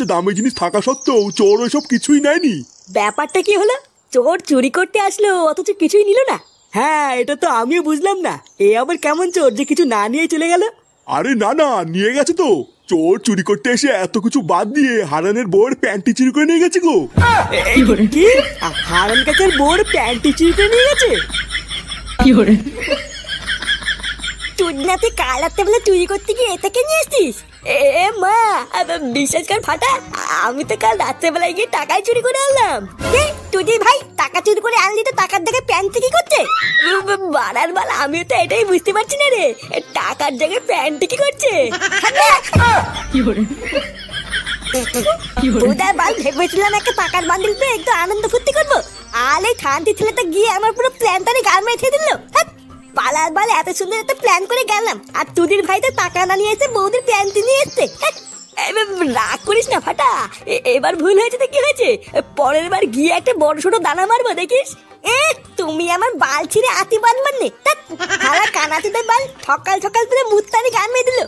সবচেয়ে দামি জিনিস থাকা সত্ত্বেও চোর ওইসব কিছুই নেয়নি। ব্যাপারটা কি হলো? চোর চুরি করতে আসলো অথচ কিছুই নিল না? হ্যাঁ, এটা তো আমিও বুঝলাম না। এ আবার কেমন চোর যে কিছু না নিয়ে চলে গেল? আরে না না, নিয়ে গেছে তো। চোর চুরি করতে এসে এত কিছু বাদ দিয়ে হারানের বউয়ের প্যান্টি চুরি করে নিয়ে গেছে গো। কি? হারান কাকার বউয়ের প্যান্টি চুরি করে নিয়ে গেছে? চুদনাতে কাল রাত্রে বেলা চুরি করতে গিয়ে এটাকে নিয়ে এসছিস? এ মা, বিশ্বাস কর ফাটা, আমি তো কাল রাত্রেবেলায় গিয়ে টাকায় চুরি করে আনলাম। তুই ভাই টাকা চুরি করে আনলি তো টাকার জায়গায় প্যান্ট কি করছে? বাড়ার বাল, আমিও তো এটাই বুঝতে পারছি না রে, টাকার জায়গায় প্যান্ট কি করছে। ভেবেছিলাম একটা টাকার বান্ডিল পেয়ে একটু আনন্দ ফুর্তি করবো, আর এই খানটি ছেলেটা গিয়ে আমার পুরো প্ল্যানটারই গাল মেরে দিল। পালার বালে এত সুন্দর একটা প্ল্যান করে গেলাম, আর তুদির ভাই তো টাকা না নিয়ে এসে বৌদির প্যান্ট নিয়ে এসছে। রাগ করিস না ফাটা, এবার ভুল হয়েছে তো কি হয়েছে, পরের বার গিয়ে একটা বড় ছোট দানা মারবো দেখিস। তুমি আমার বাল ছিঁড়ে আতি বাল মারলে কানাতে বাল সকাল সকাল করে মুত্তানি গান মেয়ে দিল।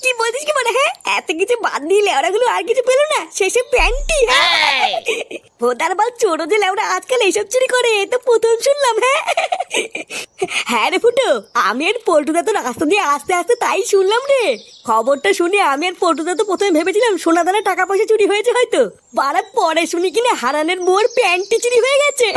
কি বলছিস কি মনে? হ্যাঁ, এত কিছু বাদ দিয়ে লেওড়াগুলো আর কিছু পেলো না, শেষে প্যান্টি। ভোদার বাল চোরো যে লেওড়া আজকাল এইসব চুরি করে, তো প্রথম শুনলাম। হ্যাঁ রে ফুটো, আমি আর পল্টুদা তো রাস্তা দিয়ে আস্তে আস্তে তাই শুনলাম রে। খবরটা শুনে আমি আর পল্টুদা তো প্রথমে ভেবেছিলাম সোনা দানা টাকা পয়সা চুরি হয়েছে হয়তো, বাড়া পরে শুনি কিনা হারানের বউর প্যান্টি চুরি হয়ে গেছে।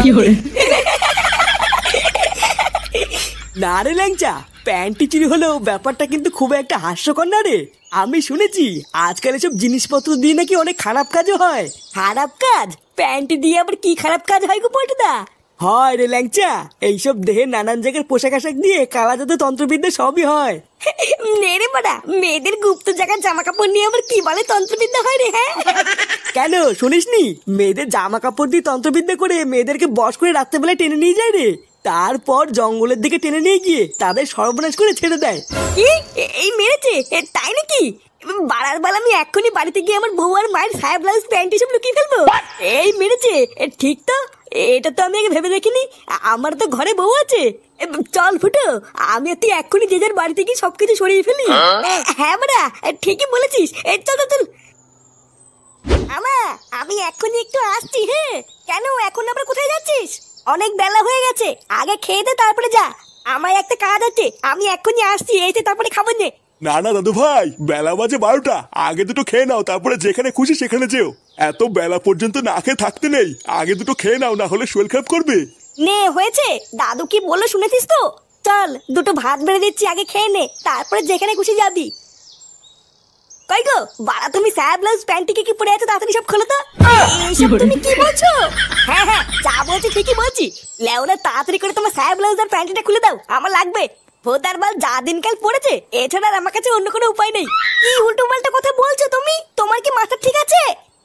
না রে ল্যাংচা, প্যান্টি চুরি হলেও ব্যাপারটা কিন্তু খুব একটা হাস্যকর না রে। আমি শুনেছি আজকাল এসব জিনিসপত্র দিয়ে নাকি অনেক খারাপ কাজও হয়। খারাপ কাজ? প্যান্টি দিয়ে আবার কি খারাপ কাজ হয় গো পল্টুদা? হয় রে ল্যাংচা, এইসব দেহে নানান জায়গার পোশাক আশাক দিয়ে কালা জাদু তন্ত্রবিদ্যা সবই হয়। নেড়ে বাড়া, মেয়েদের গুপ্ত জায়গার জামা কাপড় নিয়ে আবার কি বলে তন্ত্রবিদ্যা হয় রে? হ্যাঁ কেন শুনিসনি? মেয়েদের জামা কাপড় দিয়ে তন্ত্রবিদ্যা করে মেয়েদেরকে বশ করে রাত্রেবেলায় টেনে নিয়ে যায় রে, তারপর জঙ্গলের দিকে টেনে নিয়ে গিয়ে তাদের সর্বনাশ করে ছেড়ে দেয়। কি এই মেরেছে? তাই নাকি? বাড়ার বেলা আমি এক্ষুনি বাড়িতে গিয়ে আমার বউ আর মায়ের সায়া ব্লাউজ প্যান্ট এসব লুকিয়ে ফেলবো। এই মেরেছে? ঠিক তো, এটা তো আমি আগে ভেবে দেখিনি। আমার তো ঘরে বউ আছে। চল ফুটো, আমি তুই এক্ষুনি যে যার বাড়িতে গিয়ে সবকিছু সরিয়ে ফেলি। হ্যাঁ বাড়া, ঠিকই বলেছিস। চল চল। আমি এক্ষুনি একটু আসছি। হ্যাঁ কেন, এখন আবার কোথায় যাচ্ছিস? অনেক বেলা হয়ে গেছে, আগে খেয়ে দে তারপরে যা। আমার একটা কাজ আছে, আমি এক্ষুনি আসছি, এসে তারপরে খাবো নে। না না দাদু ভাই, বেলা বাজে 12টা, আগে দুটো খেয়ে নাও, তারপরে যেখানে খুশি সেখানে যেও। এত বেলা পর্যন্ত না খেয়ে থাকতে নেই, আগে দুটো খেয়ে নাও, না হলে শরীর খারাপ করবে। নে হয়েছে, দাদু কি বললো শুনেছিস তো? চল দুটো ভাত বেড়ে দিচ্ছি, আগে খেয়ে নে, তারপরে যেখানে খুশি যাবি। কই গো বাড়া, তুমি সায়া ব্লাউজ প্যান্টিকে কি পরে আছো? তাড়াতাড়ি সব খোলো তো। এইসব তুমি কি বলছো? হ্যাঁ হ্যাঁ, যা বলছি ঠিকই বলছি। লেওরা তাড়াতাড়ি করে তোমার সায়া ব্লাউজ আর প্যান্টিটা খুলে দাও, আমার লাগবে। ভোদার বাল যা দিনকাল পড়েছে, এছাড়া আর আমার কাছে অন্য কোনো উপায় নেই। কি উল্টো পাল্টা কথা বলছো তুমি? তোমার কি মাথা ঠিক আছে?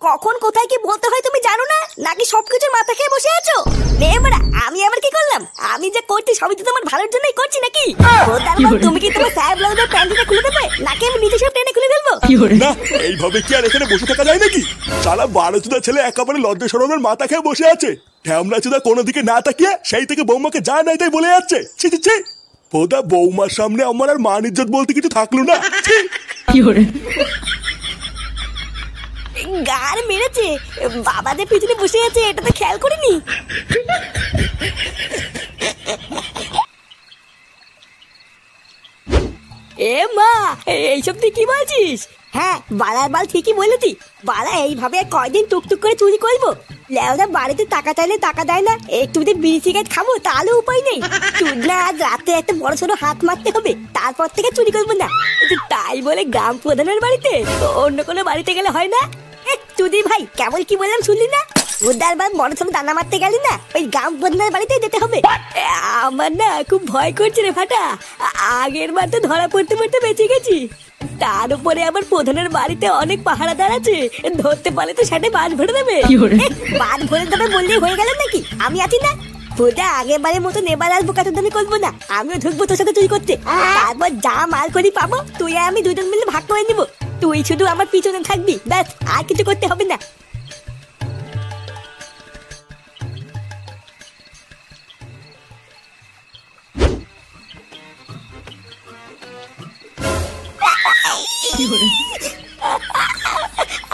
কখন কোথায় কি বলতে হয় তুমি জানো না, নাকি সবকিছু মাথা খেয়ে বসে আছো? নে বাড়া, আমি আবার কি করলাম? আমি যা করছি সবই তো তোমার ভালোর জন্যই করছি নাকি? ভোদার বাল, তুমি কি তোমার সায়া ব্লাউজ আর প্যান্টিটা খুলে দেবে, নাকি আমি নিজে সব টেনে খুলে ফেলবো? না, এইভাবে কি আর এখানে বসে থাকা যায় নাকি? সারা 12 ছেলে একেবারে লজ্জা শরমের মাথা খেয়ে বসে আছে। ঢ্যামলা চুদা কোনো দিকে না তাকিয়ে সেই থেকে বৌমাকে যা নাই তাই বলে যাচ্ছে। ছি ছি ছি, বোধা বৌমার সামনে আমার আর মান ইজ্জত বলতে কিছু থাকলো না। গার মেরেছে, বাবা যে পিছনে বসে আছে এটা তো খেয়াল করিনি। এ মা, এইসব তুই কি বলছিস? হ্যাঁ বালার বাল ঠিকই বলেছি। বালা এইভাবে কয়দিন টুকটুক করে চুরি করবো? লেওরা বাড়িতে টাকা চাইলে টাকা দেয় না, একটু যদি বিড়ি সিগারেট খাবো তাহলে উপায় নেই। চুদনা আজ রাতে একটা বড় ছোট হাত মারতে হবে, তারপর থেকে চুরি করবো না। তাই বলে গ্রাম প্রধানের বাড়িতে, অন্য কোনো বাড়িতে গেলে হয় না? তুদি ভাই কেমন কি বললাম শুনলি না? উদার বার বড় ছোট দানা মারতে গেলি না, ওই গ্রাম প্রধানের বাড়িতেই যেতে হবে। আমার না খুব ভয় করছে রে ফাটা, আগের বার তো ধরা পড়তে পড়তে বেঁচে গেছি, তার উপরে আবার প্রধানের বাড়িতে অনেক পাহারাদার আছে, ধরতে পারলে তো সেটা বাজ ভরে দেবে। বাজ ভরে দেবে বললেই হয়ে গেল নাকি? আমি আছি না। খোদা আগের বারের মতো নেবার আসবো, কাছে দামি করবো না, আমিও ঢুকবো তোর সাথে চুরি করতে। তারপর যা মাল করি পাবো তুই আর আমি দুজন মিলে ভাগ করে নিবো। তুই শুধু আমার পিছনে থাকবি, ব্যাস, আর কিছু করতে হবে না।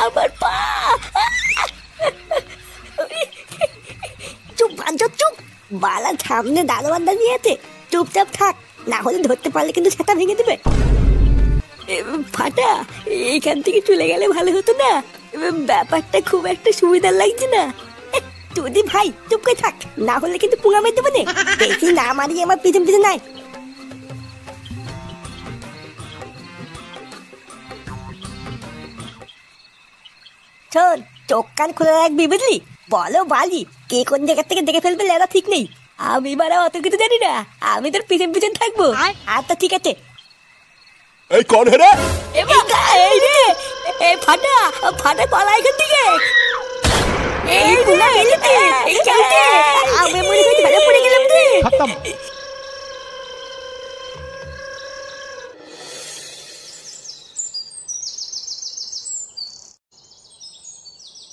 আমার পা। চুপ বাঞ্চত চুপ। বালা সামনে দারোয়ান দাঁড়িয়ে আছে, চুপচাপ থাক, না হলে ধরতে পারলে কিন্তু সেটা ভেঙে দেবে। ফাটা, এইখান থেকে চলে গেলে ভালো হতো না? ব্যাপারটা খুব একটা সুবিধার লাগছে না। তুই ভাই চুপ করে থাক, না হলে কিন্তু পুঙ্গা মেরে দেবো। বেশি না মারিয়ে আমার পিছন পিছন নাই। শোন, চোখ কান খুলে রাখবি বুঝলি? বলো বালি, কে কোন জায়গা থেকে দেখে ফেলবে লেরা ঠিক নেই। আমি বারা অত কিছু জানি না, আমি তোর পিছন পিছন থাকবো। আচ্ছা ঠিক আছে। এই কোন হেরে? এই রে, এই ফাটা, ফাটা পালা এখান থেকে। এই পুনা গেলিতে, এই চলতে, আমি মনে করি ধরে পড়ে গেলাম রে।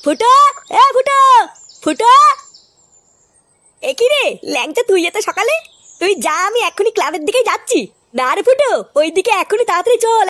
ফুটো, এ ফুটো, ফুটো। এ কি রে ল্যাংচা, তুই এত সকালে? তুই যা, আমি এখনই ক্লাবের দিকে যাচ্ছি। না রে ফুটো, ওই দিকে এখনই তাড়াতাড়ি চল।